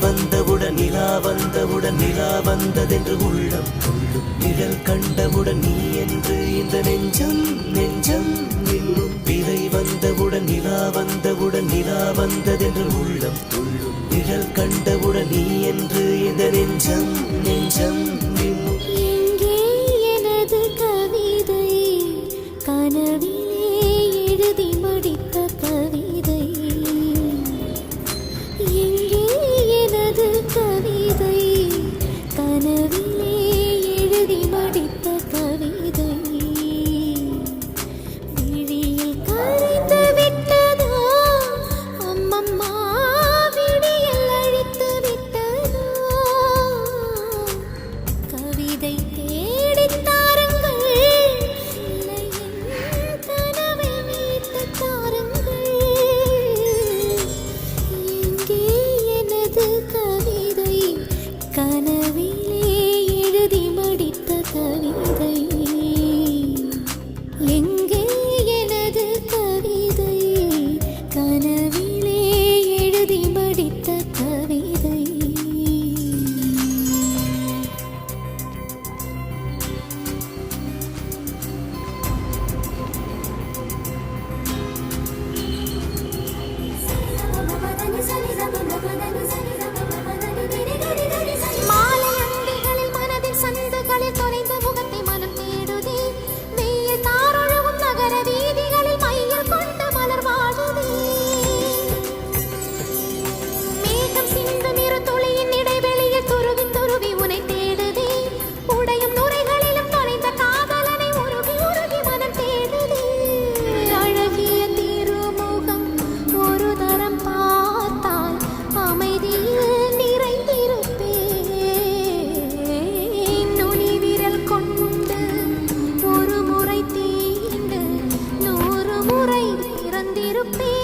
வந்தவுடன் நிலா வந்தவுடன் நிலா வந்ததென்று உள்ளம் துள்ளும் நிழல் கண்டவுடன் நீ என்று இந்த நெஞ்சம் நெஞ்சம் இன்னும் பிறை வந்தவுடன் நிலா வந்தவுடன் நிலா வந்ததென்று உள்ளம் துள்ளும் நிழல் கண்டவுடன் நீ என்று இந்த நெஞ்சம் நெஞ்சம் இன்னும் எங்கே எனது கவிதை கனவிலே எழுதி முடித்த கவிதை எங்கே எனது கவிதை கனவிலே எழுதி முடித்த கவிதை விழியில் கரைந்து விட்டதோ அம்மம்மா விழியில் அழித்து விட்டதோ கவிதை தேடித் தாருங்கள் இல்லை என் கனவை மீட்டுத் தாருங்கள் எங்கே எனது கவிதை கனவிலே எழுதி முடித்த கவிதை எங்கே எனது கவிதை கனவிலே எழுதி முடித்த கவிதை மாலை அந்திகளில் மனதில் சந்துகளில் தொலைந்த முகத்தை மனம் தேடுதே வெயில் தாரொழுகும் நகர வீதிகளில் மையல் கொண்ட மலர் வாடுதே மேகம் சிந்தும் இரு துளியின் இடைவெளியில் துருவி துருவி உனை தேடுதே உடையும் நுரைகளிலும் தொலைந்த காதலனை உருகி உருகி மனம் தேடுதே அழகிய திருமுகம் ஒரு தரம் பார்த்தால் அமைதியில் நிறைந்திருப்பேன் நுனி விரல் கொண்டு ஒரு முறை தீண்டு 100 முறை திறந்திருப்பேன்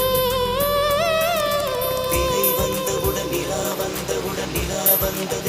பிறை வந்தவுடன் நிலா வந்தவுடன் நிலா வந்தது